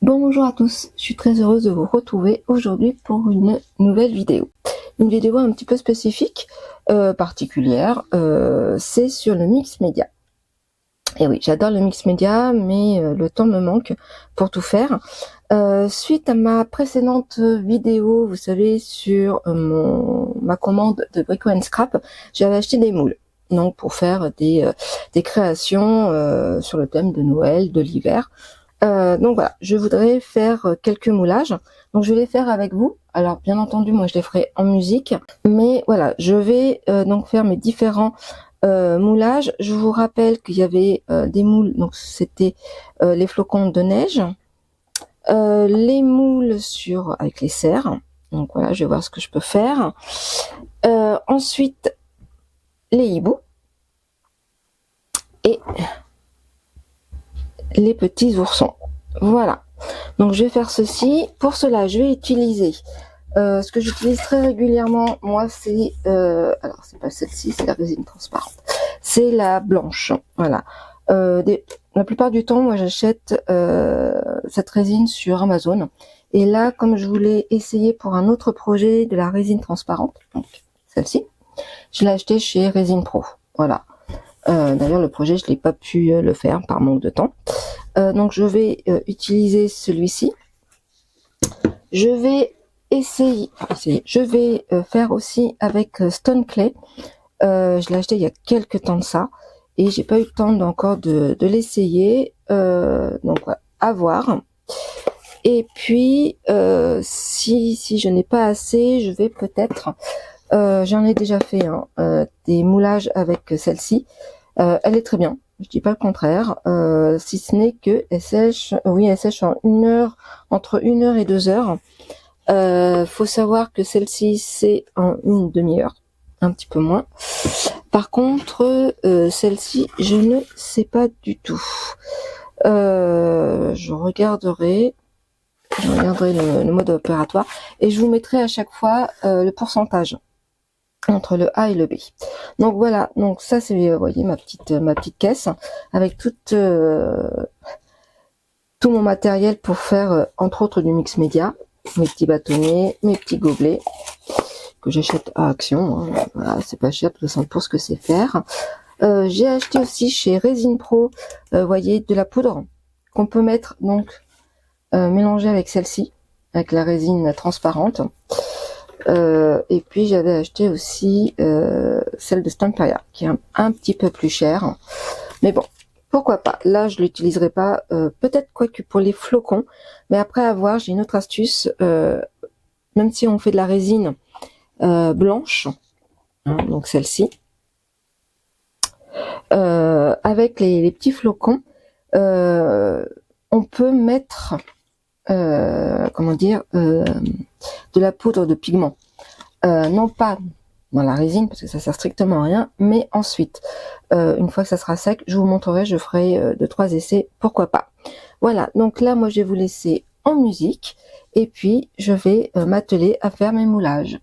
Bonjour à tous, je suis très heureuse de vous retrouver aujourd'hui pour une nouvelle vidéo. Une vidéo un petit peu spécifique, particulière, c'est sur le mix média. Et oui, j'adore le mix média, mais le temps me manque pour tout faire. Suite à ma précédente vidéo, vous savez, sur ma commande de Brico Scrap, j'avais acheté des moules. Donc pour faire des créations sur le thème de Noël, de l'hiver. Donc voilà, je voudrais faire quelques moulages. Donc je vais les faire avec vous. Alors bien entendu, moi je les ferai en musique. Mais voilà, je vais donc faire mes différents moulages. Je vous rappelle qu'il y avait des moules, donc c'était les flocons de neige. Les moules avec les cerfs. Donc voilà, je vais voir ce que je peux faire. Ensuite, les hiboux. Et les petits oursons. Voilà. Donc je vais faire ceci. Pour cela, je vais utiliser ce que j'utilise très régulièrement. Moi, c'est alors c'est pas celle-ci, c'est la résine transparente. C'est la blanche. Voilà. La plupart du temps, moi, j'achète cette résine sur Amazon. Et là, comme je voulais essayer pour un autre projet de la résine transparente, donc celle-ci, je l'ai acheté chez Résine Pro. Voilà. D'ailleurs, le projet, je l'ai pas pu le faire par manque de temps. Donc je vais utiliser celui-ci. Je vais je vais faire aussi avec Stone Clay. Je l'ai acheté il y a quelques temps de ça et j'ai pas eu le temps encore de l'essayer. Donc voilà, à voir. Et puis si je n'ai pas assez, je vais peut-être j'en ai déjà fait des moulages avec celle-ci. Elle est très bien. Je dis pas le contraire, si ce n'est que elle sèche, oui, elle sèche en 1 heure, entre 1 heure et 2 heures. Faut savoir que celle-ci c'est en une demi-heure, un petit peu moins. Par contre, celle-ci, je ne sais pas du tout. Je regarderai le mode opératoire et je vous mettrai à chaque fois le pourcentage entre le A et le B. Donc voilà, donc ça c'est, vous voyez, ma petite caisse avec tout mon matériel pour faire entre autres du mix média, mes petits bâtonnets, mes petits gobelets que j'achète à Action, hein. Voilà, c'est pas cher de toute façon pour ce que c'est faire. J'ai acheté aussi chez Résine Pro, voyez, de la poudre qu'on peut mettre donc mélanger avec celle-ci, avec la résine transparente. Et puis j'avais acheté aussi celle de Stamperia qui est un petit peu plus chère, mais bon, pourquoi pas. Là je l'utiliserai pas, peut-être quoique pour les flocons, mais après à voir. J'ai une autre astuce, même si on fait de la résine blanche, hein, donc celle-ci, avec les petits flocons, on peut mettre comment dire, de la poudre de pigment, non pas dans la résine parce que ça sert strictement à rien, mais ensuite une fois que ça sera sec, je vous montrerai, je ferai 2-3 essais, pourquoi pas. Voilà, donc là moi je vais vous laisser en musique et puis je vais m'atteler à faire mes moulages.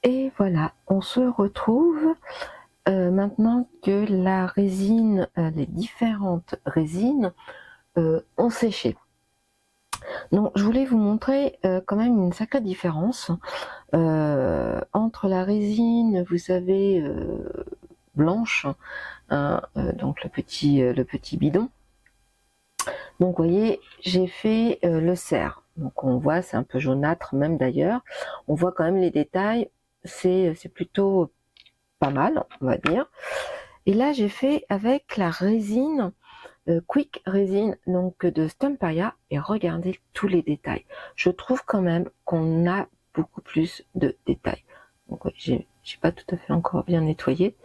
Et voilà, on se retrouve maintenant que la résine, les différentes résines ont séché. Donc je voulais vous montrer quand même une sacrée différence entre la résine, vous savez, blanche, hein, donc le petit bidon. Donc vous voyez, j'ai fait le cerf. Donc on voit, c'est un peu jaunâtre même d'ailleurs. On voit quand même les détails, c'est plutôt pas mal, on va dire. Et là j'ai fait avec la résine Quick Resin, donc de Stamperia, et regardez tous les détails. Je trouve quand même qu'on a beaucoup plus de détails. Donc oui, j'ai pas tout à fait encore bien nettoyé,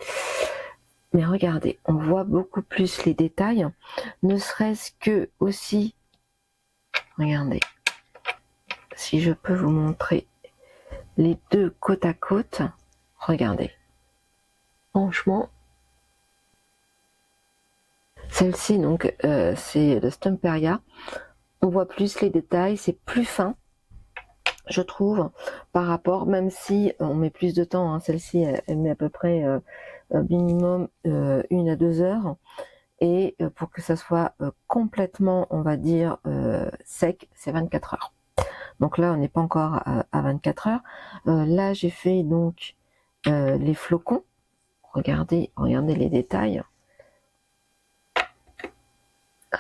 mais regardez, on voit beaucoup plus les détails, ne serait-ce que aussi, regardez, si je peux vous montrer les deux côte à côte, regardez, franchement, celle-ci donc c'est de Stamperia, on voit plus les détails, c'est plus fin, je trouve, par rapport, même si on met plus de temps, hein, celle-ci elle met à peu près minimum 1 à 2 heures, et pour que ça soit complètement, on va dire, sec, c'est 24 heures. Donc là on n'est pas encore à 24 heures. Là j'ai fait donc les flocons, regardez les détails,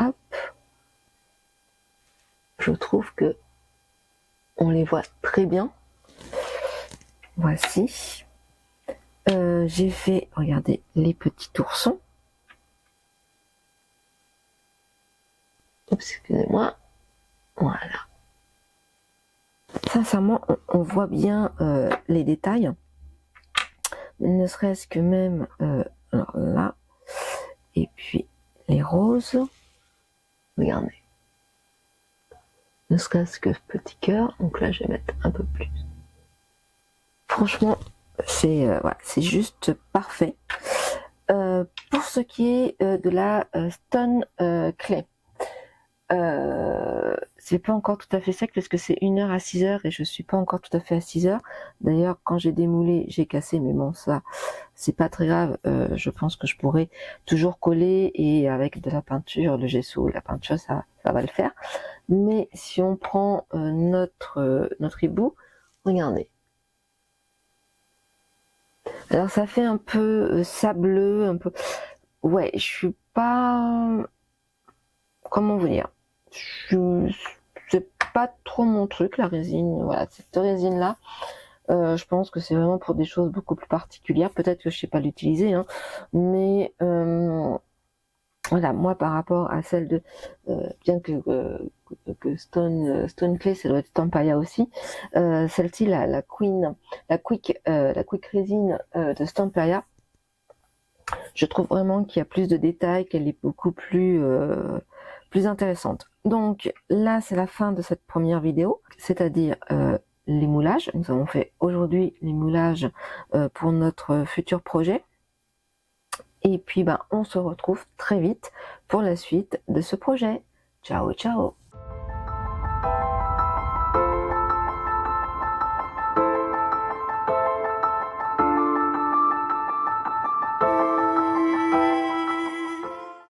hop, je trouve que on les voit très bien. Voici. J'ai fait, regardez, les petits oursons. Oups, excusez-moi. Voilà. Sincèrement, on voit bien les détails. Ne serait-ce que même alors là. Et puis les roses. Regardez. Ne serait-ce que ce petit cœur. Donc là, je vais mettre un peu plus. Franchement, c'est voilà, c'est juste parfait. Pour ce qui est de la Stone Clay, c'est pas encore tout à fait sec parce que c'est 1 heure à 6 heures et je suis pas encore tout à fait à 6 heures. D'ailleurs, quand j'ai démoulé, j'ai cassé, mais bon, ça, c'est pas très grave. Je pense que je pourrais toujours coller, et avec de la peinture, le gesso, la peinture, ça va le faire. Mais si on prend notre hibou, regardez. Alors ça fait un peu sableux, un peu. Ouais, je suis pas. Comment vous dire? C'est pas trop mon truc, la résine. Voilà, cette résine là. Je pense que c'est vraiment pour des choses beaucoup plus particulières. Peut-être que je sais pas l'utiliser, hein, mais voilà, moi par rapport à celle de, bien que Stone Clay, ça doit être Stamperia aussi. Celle-ci, la Quick Resin de Stamperia, je trouve vraiment qu'il y a plus de détails, qu'elle est beaucoup plus intéressante. Donc là, c'est la fin de cette première vidéo, c'est-à-dire les moulages. Nous avons fait aujourd'hui les moulages pour notre futur projet. Et puis, on se retrouve très vite pour la suite de ce projet. Ciao, ciao!